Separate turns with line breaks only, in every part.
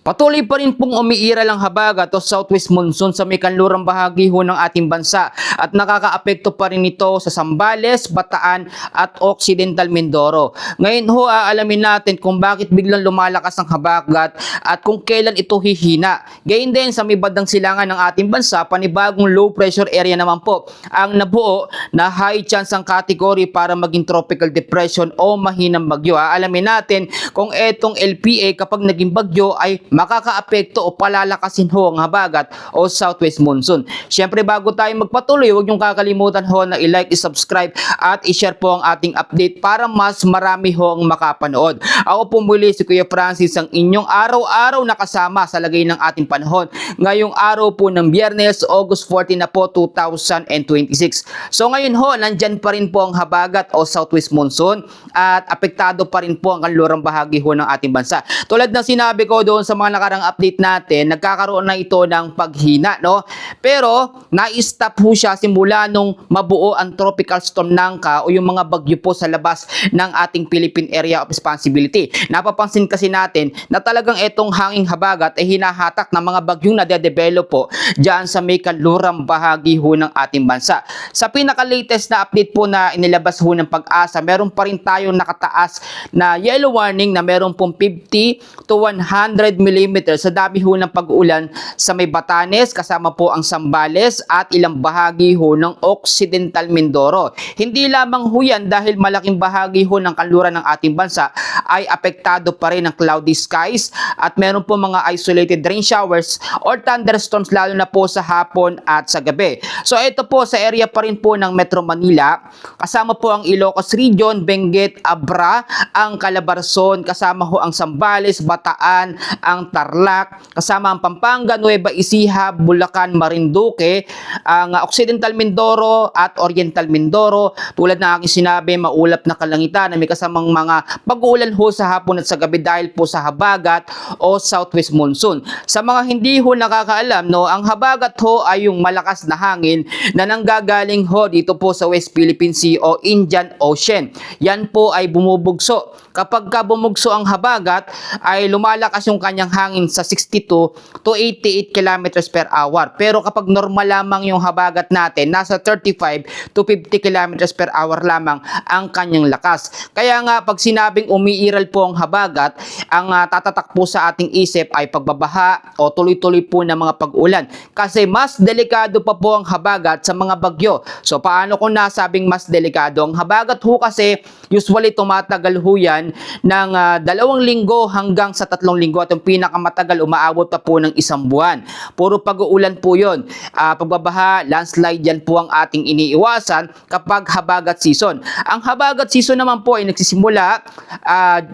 Patuloy pa rin pong umiiral ang habagat o southwest monsoon sa may kanlurang bahagi ho ng ating bansa at nakakaapekto pa rin ito sa Zambales, Bataan at Occidental Mindoro. Ngayon ho, aalamin natin kung bakit biglang lumalakas ang habagat at kung kailan ito hihina. Gayun din sa may bandang silangan ng ating bansa, panibagong low pressure area naman po ang nabuo na high chance ang category para maging tropical depression o mahinang bagyo. Aalamin natin kung etong LPA kapag naging bagyo ay makakaapekto o palalakasin ho ang habagat o southwest monsoon. Siyempre bago tayo magpatuloy, huwag niyong kakalimutan ho na i-like, i-subscribe at i-share po ang ating update para mas marami ho ang makapanood. Ako po muli si Kuya Francis, ang inyong araw-araw na kasama sa lagay ng ating panahon. Ngayong araw po ng Biyernes, August 14 na po 2026. So ngayon ho, nandyan pa rin po ang habagat o southwest monsoon at apektado pa rin po ang kanlurang bahagi ho ng ating bansa. Tulad ng sinabi ko doon sa mga nakarang update natin, nagkakaroon na ito ng paghina, no? Pero na-stop ho siya simula nung mabuo ang tropical storm Nangka o yung mga bagyo po sa labas ng ating Philippine Area of Responsibility. Napapansin kasi natin na talagang itong hanging habagat ay hinahatak ng mga bagyong nade-develop po dyan sa may kanlurang bahagi ho ng ating bansa. Sa pinaka-latest na update po na inilabas ho ng Pag-asa, meron pa rin tayong nakataas na yellow warning na meron pong 50 to 100 mm sa dami ho ng pag-uulan sa may Batanes, kasama po ang Zambales at ilang bahagi ho ng Occidental Mindoro. Hindi lamang ho yan dahil malaking bahagi ho ng kanluran ng ating bansa ay apektado pa rin ng cloudy skies at meron po mga isolated rain showers or thunderstorms lalo na po sa hapon at sa gabi. So ito po sa area pa rin po ng Metro Manila, kasama po ang Ilocos Region, Benguet, Abra, ang Calabarzon, kasama ho ang Zambales, Bataan, ang Tarlac, kasama ang Pampanga, Nueva Ecija, Bulacan, Marinduque, ang Occidental Mindoro at Oriental Mindoro. Tulad na aking sinabi, maulap na kalangitan na may kasamang mga pag-uulan ho sa hapon at sa gabi dahil po sa habagat o southwest monsoon. Sa mga hindi ho nakakaalam, no, ang habagat ho ay yung malakas na hangin na nanggagaling ho dito po sa West Philippine Sea o Indian Ocean. Yan po ay bumubugso. Kapag bumugso ang habagat, ay lumalakas yung kanyang hangin sa 62 to 88 kilometers per hour. Pero kapag normal lamang yung habagat natin, nasa 35 to 50 kilometers per hour lamang ang kanyang lakas. Kaya nga, pag sinabing umiiral po ang habagat, ang tatatak po sa ating isip ay pagbabaha o tuloy-tuloy po na mga pag-ulan. Kasi mas delikado pa po ang habagat sa mga bagyo. So, paano kung nasabing mas delikado? Ang habagat ho kasi, usually tumatagal ho yan ng 2 linggo hanggang sa 3 linggo at yung pinakamatagal umaabot pa po ng 1 buwan. Puro pag-uulan po yun. Pagbabaha, landslide, yan po ang ating iniiwasan kapag habagat season. Ang habagat season naman po ay nagsisimula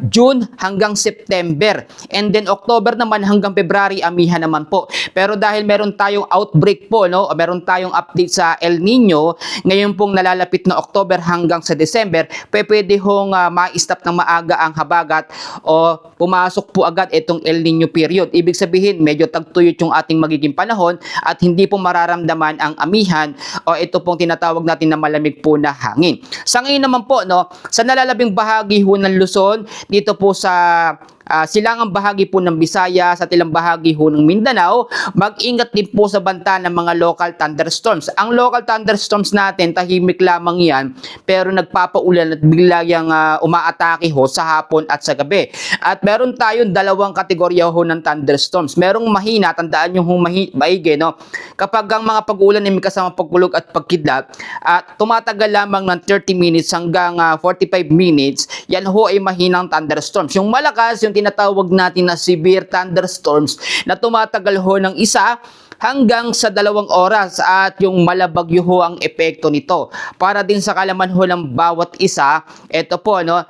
June hanggang September. And then October naman hanggang February, amihan naman po. Pero dahil meron tayong outbreak po, no? O meron tayong update sa El Nino, ngayon pong nalalapit na October hanggang sa December, pwede hong ma-stop ng maaga ang habagat o pumasok po agad itong El Nino period. Ibig sabihin, medyo tagtuyot yung ating magiging panahon at hindi po mararamdaman ang amihan o ito pong tinatawag natin na malamig po na hangin. Sa ngayon naman po, no, sa nalalabing bahagi ho ng Luzon, dito po sa silangang bahagi po ng Visayas at ilang bahagi ho ng Mindanao, mag-ingat din po sa banta ng mga local thunderstorms. Ang local thunderstorms natin, tahimik lamang yan, pero nagpapaulan at bigla yung umaatake ho sa hapon at sa gabi. At meron tayong 2 kategorya ho ng thunderstorms. Merong mahina, tandaan nyo maigi, no? Kapag ang mga pag-ulan ay may kasama pagkulog at pagkidlat, at tumatagal lamang ng 30 minutes hanggang 45 minutes, yan ho ay mahinang thunderstorms. Yung malakas, yung tinatawag natin na severe thunderstorms na tumatagal ho ng 1 hanggang sa 2 oras at yung malabagyo ho ang epekto nito. Para din sa kalaman ho ng bawat isa, ito po, no,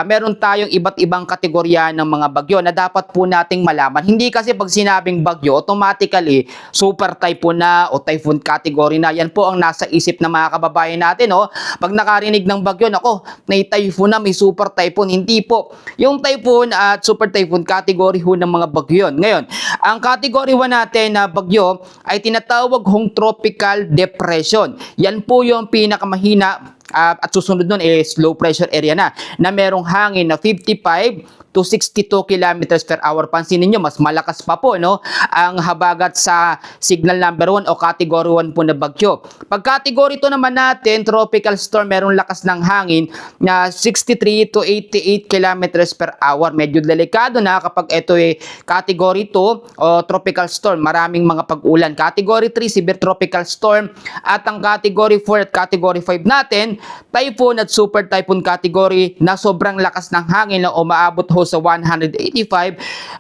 meron tayong iba't ibang kategorya ng mga bagyo na dapat po nating malaman. Hindi kasi pag sinabing bagyo, automatically super typhoon na o typhoon category na. Yan po ang nasa isip ng mga kababayan natin, no? Pag nakarinig ng bagyo, nako, may typhoon na, may super typhoon. Hindi po. Yung typhoon at super typhoon category ho ng mga bagyo yun. Ngayon, ang category 1 natin na bagyo ay tinatawag hong tropical depression. Yan po yung pinakamahina at susunod nun is low pressure area na merong hangin na 55 to 62 kilometers per hour. Pansinin nyo, mas malakas pa po, no, ang habagat sa signal number 1 o category 1 po na bagyo. Pag category 2 naman natin, tropical storm, merong lakas ng hangin na 63 to 88 kilometers per hour. Medyo delikado na kapag ito ay category 2 o tropical storm. Maraming mga pag-ulan. Category 3, severe tropical storm. At ang category 4 at category 5 natin, typhoon at super typhoon category na sobrang lakas ng hangin na umaabot ho sa 185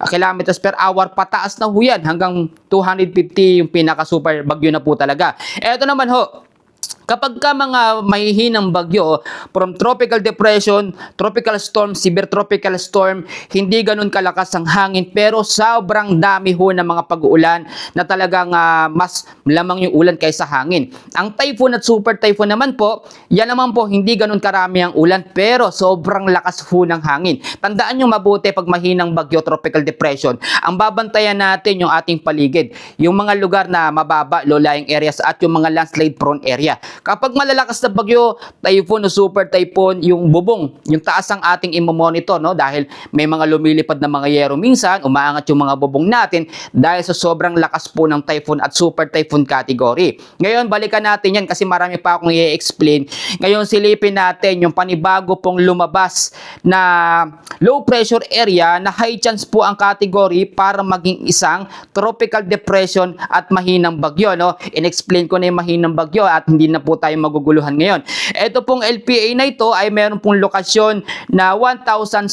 kilometers per hour. Pataas na ho yan hanggang 250 yung pinaka-super bagyo na po talaga. Ito naman ho, kapag ka mga mahihinang bagyo from tropical depression, tropical storm, severe tropical storm, hindi ganun kalakas ang hangin pero sobrang dami ho ng mga pag-uulan na talagang mas lamang yung ulan kaysa hangin. Ang typhoon at super typhoon naman po, yan naman po hindi ganun karami ang ulan pero sobrang lakas ho ng hangin. Tandaan nyo mabuti pag mahinang bagyo, tropical depression, ang babantayan natin yung ating paligid, yung mga lugar na mababa, low-lying areas at yung mga landslide prone area. Kapag malalakas na bagyo, typhoon o super typhoon, yung bubong, yung taas ang ating imomonitor, no? Dahil may mga lumilipad na mga yero minsan, umaangat yung mga bubong natin dahil sa sobrang lakas po ng typhoon at super typhoon category. Ngayon, balikan natin yan kasi marami pa akong i-explain. Ngayon, silipin natin yung panibago pong lumabas na low pressure area na high chance po ang category para maging isang tropical depression at mahinang bagyo, no? In-explain ko na yung mahinang bagyo at hindi na po tayo maguguluhan ngayon. Ito pong LPA na ito ay meron pong lokasyon na 1,740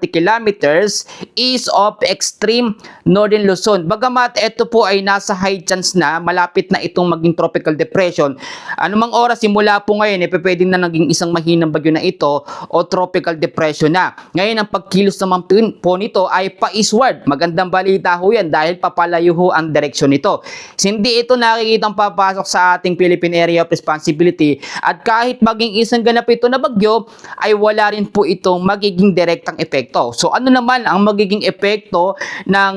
kilometers east of extreme northern Luzon. Bagamat ito po ay nasa high chance na, malapit na itong maging tropical depression. Anumang oras simula po ngayon, pwedeng na naging isang mahinang bagyo na ito o tropical depression na. Ngayon, ang pagkilos naman po nito ay pa-eastward. Magandang balita ho yan dahil papalayo ho ang direksyon nito. Hindi ito nakikitang papasok sa ating Philippine Area of Responsibility at kahit maging isang ganap ito na bagyo ay wala rin po itong magiging direktang epekto. So ano naman ang magiging epekto ng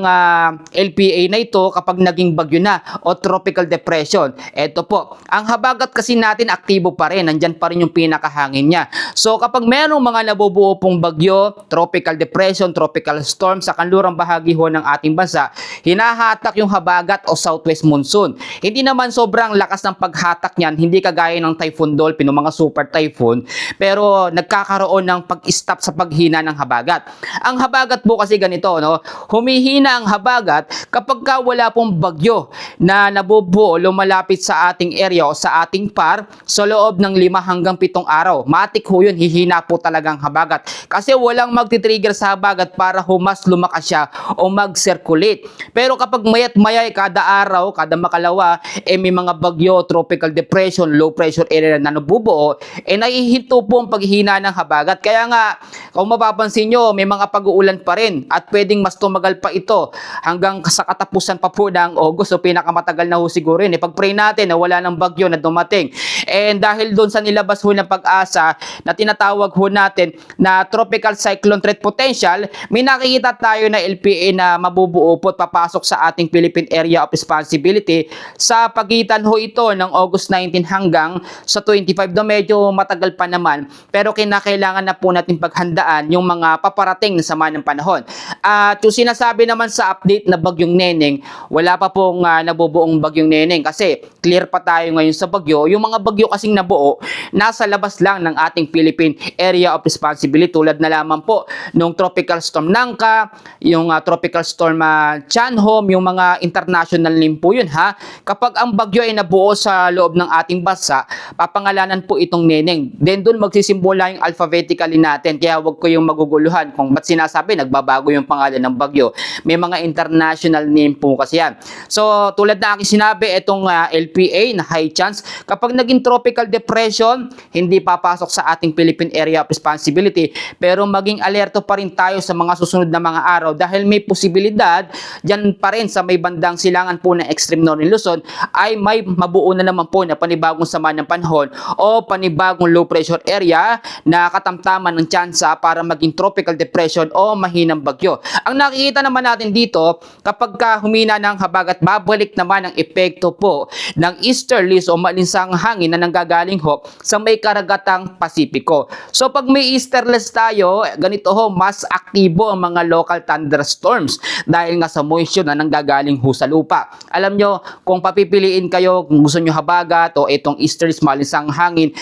LPA na ito kapag naging bagyo na o tropical depression? Ito po, ang habagat kasi natin aktibo pa rin, nandyan pa rin yung pinakahangin niya. So kapag merong mga nabubuo pong bagyo, tropical depression, tropical storm sa kanlurang bahagi ho ng ating bansa, hinahatak yung habagat o southwest monsoon. Hindi naman sobrang lakas ng paghatak niyan, hindi kagaya ng Typhoon Dolphin o mga super typhoon, pero nagkakaroon ng pag-stop sa paghina ng habagat. Ang habagat po kasi ganito, no? Humihina ang habagat kapag wala pong bagyo na nabubuo, lumalapit sa ating area o sa ating par sa loob ng 5 hanggang 7 araw. Matik ho yun, hihina po talagang habagat. Kasi walang magti-trigger sa habagat para mas lumakas siya o mag-circulate. Pero kapag mayat mayay kada araw, kada makalawa, may mga bagyo, tropical depression, low pressure area na nabubuo, naihinto po ang paghihina ng habagat. Kaya nga, kung mapapansin nyo, may mga pag-uulan pa rin at pwedeng mas tumagal pa ito hanggang sa katapusan pa po ng August o pinakamatagal na ho siguro yun. Pag-pray natin na wala ng bagyo na dumating. And dahil doon sa nilabas ho ng Pag-asa na tinatawag ho natin na tropical cyclone threat potential, may nakikita tayo na LPA na mabubuo po at papasok sa ating Philippine Area of Responsibility sa pagitan ho ito ng August 19 hanggang sa 25, do medyo matagal pa naman pero kinakailangan na po natin paghandaan yung mga paparating na sama ng panahon. At yung sinasabi naman sa update na bagyong Neneng, wala pa pong nabubuong bagyong Neneng kasi clear pa tayo ngayon sa bagyo. Yung mga bagyo kasing nabuo, nasa labas lang ng ating Philippine Area of Responsibility tulad na lamang po nung Tropical Storm Nangka, yung Tropical Storm Chanhom, yung mga international name po yun ha. Kapag ang bagyo ay nabuo sa loob ng ating bansa, papangalanan po itong Neneng. Then doon magsisimbola yung alphabetically natin. Kaya wag ko yung maguguluhan kung ba't sinasabi nagbabago yung pangalan ng bagyo. May mga international name po kasi yan. So tulad na aking sinabi, itong LPA na high chance, kapag naging tropical depression, hindi papasok sa ating Philippine Area of Responsibility. Pero maging alerto pa rin tayo sa mga susunod na mga araw dahil may posibilidad dyan pa rin sa may bandang silangan po ng extreme northern Luzon ay may mabuo na naman po na panibagong sama ng panahon o panibagong low pressure area na katamtaman ng tsansa para maging tropical depression o mahinang bagyo. Ang nakikita naman natin dito, kapag humina ng habagat, babalik naman ang epekto po ng easterlies o malinsang hangin na nanggagaling ho sa may karagatang Pasipiko. So pag may easterlies tayo, ganito ho, mas aktibo ang mga local thunderstorms dahil nga sa moisture na nanggagaling ho sa lupa. Alam nyo, kung papipiliin kayo, kung gusto nyo habagat o itong easterlies, malinsang hangin,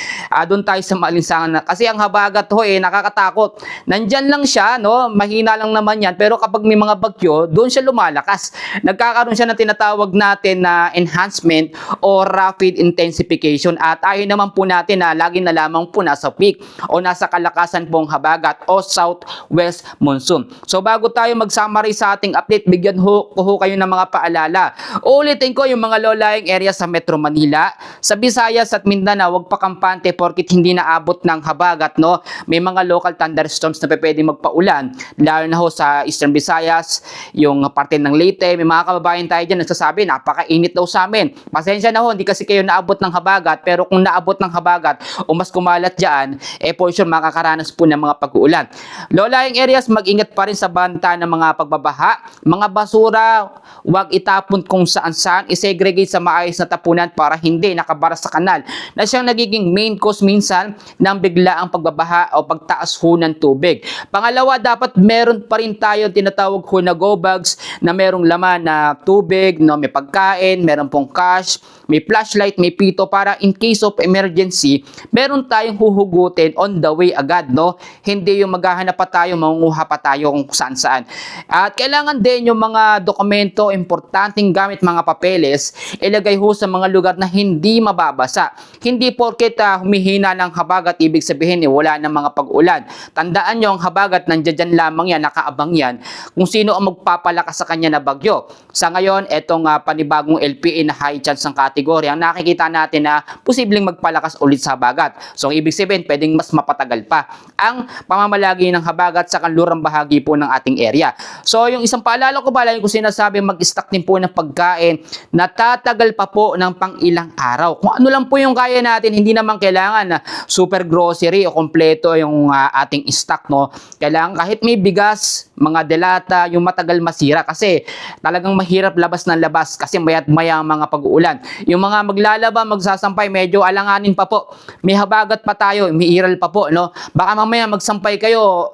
doon tayo sa malinsangan na. Kasi ang habagat ho nakakatakot. Nandyan lang siya, no? Mahina lang naman yan. Pero kapag may mga bagyo, doon siya lumalakas. Nagkakaroon siya ng tinatawag natin na enhancement o rapid intensification. At ayaw naman po natin na lagi na lamang po nasa peak o nasa kalakasan pong habagat o southwest monsoon. So bago tayo mag-summary sa ating update, bigyan ko kayo ng mga paalala. Uulitin ko yung mga low-lying areas sa Metro Manila, sa Visayas at Mindanao, wag pa kampante porkit hindi naabot ng habagat, no? May mga local thunderstorms na pwedeng magpaulan, lalo na ho sa Eastern Visayas, yung parte ng Leyte. May mga kababayan tayo dyan nagsasabi, napakainit daw sa amin. Pasensya na ho, hindi kasi kayo naabot ng habagat, pero kung naabot ng habagat o mas kumalat dyan, for sure makakaranas po ng mga pag-uulan. Low-lying areas, mag-ingat pa rin sa banta ng mga pagbabaha. Mga basura, wag itapon kung saan-saan, isegregate sa maayos na tapunan para hindi nakabara sa kanal na siyang nagiging main cause minsan ng biglaang pagbabaha o pagtaas ho ng tubig. Pangalawa, dapat meron pa rin tayo tinatawag ho na go bags na merong laman na tubig, no? May pagkain, meron pong cash, may flashlight, may pito para in case of emergency, meron tayong huhugutin on the way agad, no? Hindi yung maghahanap pa tayo, mangunguha pa tayo kung saan-saan. At kailangan din yung mga dokumento, importanteng gamit, mga papeles, ilagay ho sa mga lugar na hindi mababasa. Hindi porket humihina ng habagat, ibig sabihin wala ng mga pag-ulan. Tandaan nyo, ang habagat nandiyan lamang yan, nakaabang yan, kung sino ang magpapalakas sa kanya na bagyo. Sa ngayon, etong panibagong LPA na high chance ng kategorya, nakikita natin na posibleng magpalakas ulit sa habagat. So, ibig sabihin, pwedeng mas mapatagal pa ang pamamalagi ng habagat sa kanlurang bahagi po ng ating area. So, yung isang paalala ko ba, lagi ko sinasabi, mag-stock din po ng pagkain na tatagal pa po ng pang-ilang araw. Kung ano lang po yung kaya natin, hindi naman kailangan na super grocery o kompleto yung ating stock, no? Kailangan kahit may bigas, mga delata, yung matagal masira kasi talagang mahirap labas ng labas kasi mayat maya mga pag-uulan. Yung mga maglalaba, magsasampay, medyo alanganin pa po. May habagat pa tayo, may iral pa po, no? Baka mamaya magsampay kayo,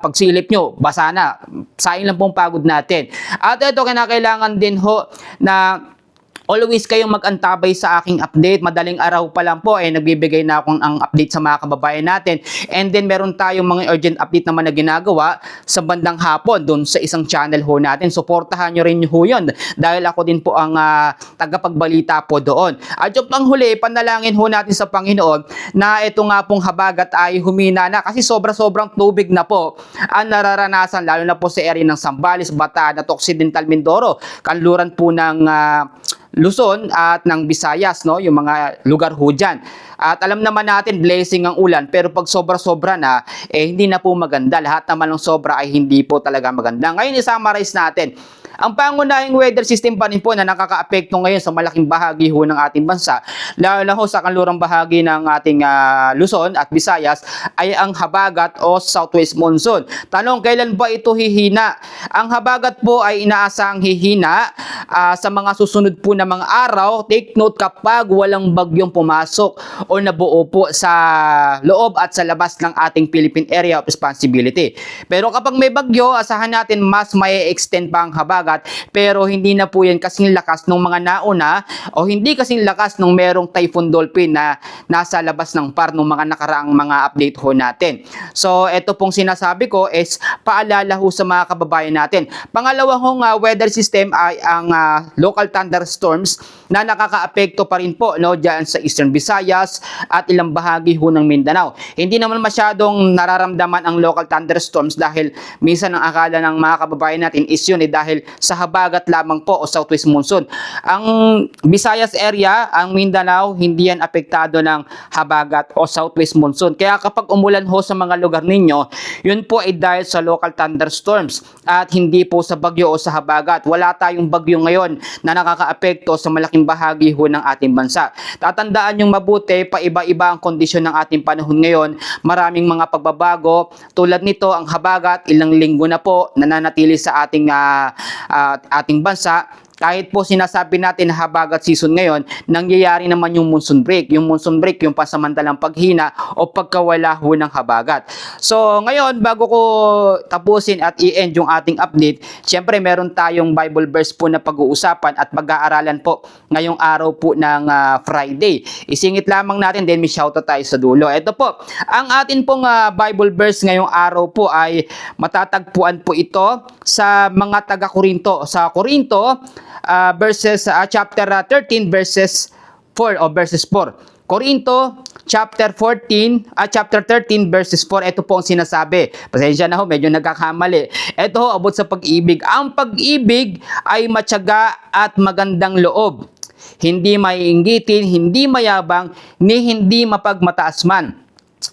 pagsilip nyo, basa na. Sayang lang pong pagod natin. At ito, kinakailangan din ho na always kayong mag-antabay sa aking update. Madaling araw pa lang po, nagbibigay na akong ang update sa mga kababayan natin. And then, meron tayong mga urgent update naman na ginagawa sa bandang hapon doon sa isang channel ho natin. Suportahan nyo rin ho yun dahil ako din po ang tagapagbalita po doon. At yung panghuli, panalangin ho natin sa Panginoon na ito nga pong habagat ay humina na kasi sobra-sobrang tubig na po ang nararanasan, lalo na po sa area ng Zambales, Bataan at Occidental Mindoro. Kanluran po ng Luzon at ng Visayas, no? Yung mga lugar ho dyan. At alam naman natin, blessing ang ulan, pero pag sobra-sobra na, hindi na po maganda. Lahat naman ng sobra ay hindi po talaga maganda. Ngayon, i-summarize natin. Ang pangunahing weather system pa rin po na nakaka-apekto ngayon sa malaking bahagi ho ng ating bansa, lalo na ho sa kanlurang bahagi ng ating Luzon at Visayas, ay ang habagat o southwest monsoon. Tanong, kailan ba ito hihina? Ang habagat po ay inaasahang hihina sa mga susunod po na mga araw. Take note kapag walang bagyong pumasok o nabuo po sa loob at sa labas ng ating Philippine Area of Responsibility. Pero kapag may bagyo, asahan natin mas may extend pa ang habagat, pero hindi na po yan kasing lakas ng mga nauna o hindi kasing lakas ng merong Typhoon Dolphin na nasa labas ng PAR ng mga nakaraang mga update ho natin. So, ito pong sinasabi ko is paalala ho sa mga kababayan natin. Pangalawa hong weather system ay ang local thunderstorms na nakaka-apekto pa rin po, no, dyan sa Eastern Visayas at ilang bahagi ho ng Mindanao. Hindi naman masyadong nararamdaman ang local thunderstorms dahil minsan ang akala ng mga kababayan natin is yun dahil sa habagat lamang po o southwest monsoon. Ang Visayas area, ang Mindanao, hindi yan apektado ng habagat o southwest monsoon. Kaya kapag umulan ho sa mga lugar ninyo, yun po ay dahil sa local thunderstorms at hindi po sa bagyo o sa habagat. Wala tayong bagyo ngayon na nakakaapekto sa malaking bahagi ho ng ating bansa. Tatandaan yung mabuti, paiba-iba ang kondisyon ng ating panahon ngayon. Maraming mga pagbabago. Tulad nito, ang habagat, ilang linggo na po nananatili sa ating bansa. Kahit po sinasabi natin na habagat season ngayon, nangyayari naman yung monsoon break. Yung monsoon break, yung pasamantalang paghina o pagkawala ho ng habagat. So ngayon, bago ko tapusin at i-end yung ating update, syempre meron tayong Bible verse po na pag-uusapan at pag-aaralan po ngayong araw po ng Friday. Isingit lamang natin, then may shoutout tayo sa dulo. Ito po, ang atin pong Bible verse ngayong araw po ay matatagpuan po ito sa mga taga-Korinto. Sa Korinto, chapter 13 verses 4 o verses 4. Korinto chapter 13 verses 4. Ito po ang sinasabi. Pasensya na ho, medyo nagkakamali. Ito ho, abot sa pag-ibig. Ang pag-ibig ay matyaga at magandang loob. Hindi maiinggitin, hindi mayabang, ni hindi mapagmataas man.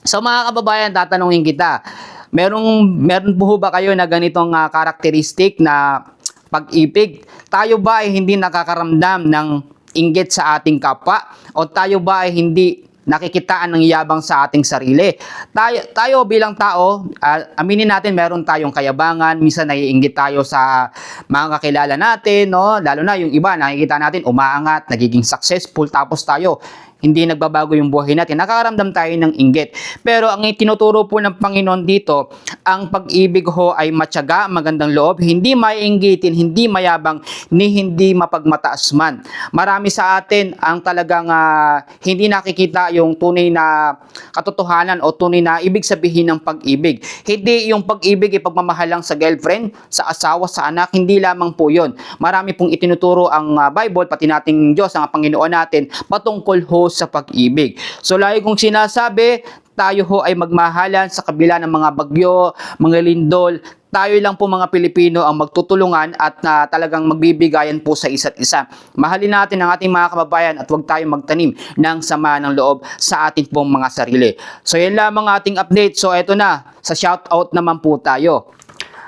So mga kababayan, tatanungin kita. Meron po ba kayo na ganitong karakteristik na pag-ibig? Tayo ba ay hindi nakakaramdam ng inggit sa ating kapwa? O tayo ba ay hindi nakikitaan ng yabang sa ating sarili? Tayo bilang tao, aminin natin meron tayong kayabangan, minsan naiinggit tayo sa mga kakilala natin, no? Lalo na yung iba, nakikita natin umaangat, nagiging successful, tapos tayo hindi nagbabago yung buhay natin. Nakakaramdam tayo ng inggit. Pero ang itinuturo po ng Panginoon dito, ang pag-ibig ho ay matyaga, magandang loob, hindi maiinggitin, hindi mayabang, ni hindi mapagmataas man. Marami sa atin ang talagang hindi nakikita yung tunay na katotohanan o tunay na ibig sabihin ng pag-ibig. Hindi yung pag-ibig ay pagmamahal lang sa girlfriend, sa asawa, sa anak, hindi lamang po yun. Marami pong itinuturo ang Bible, pati nating Diyos, ang Panginoon natin, patungkol ho sa pag-ibig. So lagi kong sinasabi, tayo ho ay magmahalan sa kabila ng mga bagyo, mga lindol. Tayo lang po mga Pilipino ang magtutulungan at talagang magbibigayan po sa isa't isa. Mahalin natin ang ating mga kababayan at huwag tayong magtanim ng sama ng loob sa ating pong mga sarili. So yan lamang ating update. So eto na, sa shoutout naman po tayo.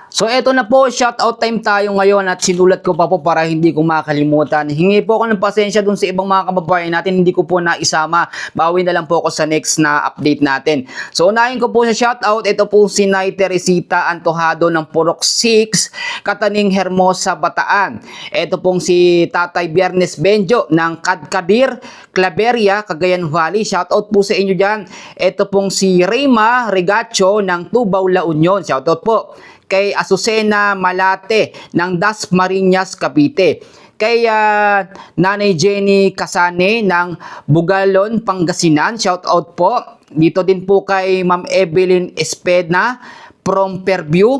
So eto na po, shoutout time tayo ngayon at sinulat ko pa po para hindi ko makalimutan. Hingi po ako ng pasensya dun sa ibang mga kababayan natin, hindi ko po naisama. Bawi na lang po ako sa next na update natin. So unahin ko po sa shoutout, ito po si Nay Teresita Antojado ng Purok 6, Kataning Hermosa, Bataan. Ito pong si Tatay Biernes Benjo ng Kadkadir, Claveria, Cagayan Valley. Shoutout po sa inyo dyan. Ito pong si Reyma Regacho ng Tubao, La Union. Shoutout po kay Azucena Malate ng Dasmariñas, Cavite. Kay Nanay Jenny Casane ng Bugalon, Pangasinan. Shout out po. Dito din po kay Ma'am Evelyn Espedna from Fairview.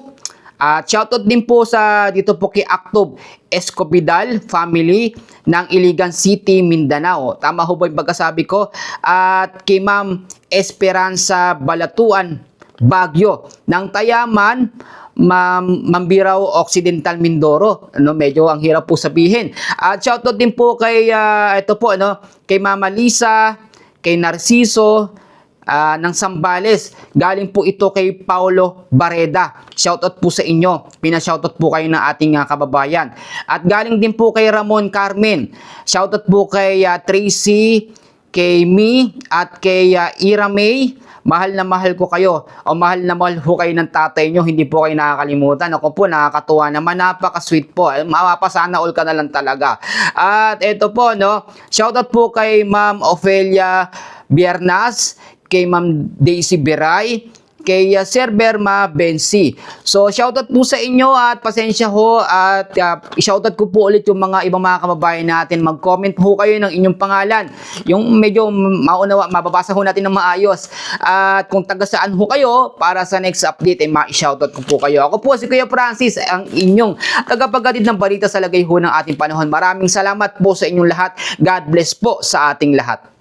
Shout out din po sa dito po kay Actob Escobidal family ng Iligan City, Mindanao. Tama ho ba yung pagkasabi ko? At kay Ma'am Esperanza Balatuan Baguio ng Tayaman, Mambirao Occidental, Mindoro. Medyo ang hirap po sabihin. At shoutout din po kay ito po kay Mama Lisa, kay Narciso ng Sambales. Galing po ito kay Paulo Bareda. Shoutout po sa inyo. Pina-shoutout po kayo ng ating kababayan. At galing din po kay Ramon Carmen. Shoutout po kay Tracy, kay Mi, at kay Ira May. Mahal na mahal ko kayo o mahal na mahal ko kayo ng tatay nyo, hindi po kayo nakakalimutan. Ako po, nakakatuwa naman, napaka-sweet po. Mapapasana all ka na lang talaga. At ito po, shoutout po kay Ma'am Ofelia Biernas, kay Ma'am Daisy Beray, kay Sir Berma Bensi. So, shoutout po sa inyo at pasensya ho at shoutout ko po ulit yung mga ibang mga kababayan natin. Mag-comment ho kayo ng inyong pangalan. Yung medyo maunawa, mababasa ho natin ng maayos. At kung taga saan ho kayo, para sa next update ay ma-shoutout ko po kayo. Ako po si Kuya Francis, ang inyong tagapaghatid ng balita sa lagay ho ng ating panahon. Maraming salamat po sa inyong lahat. God bless po sa ating lahat.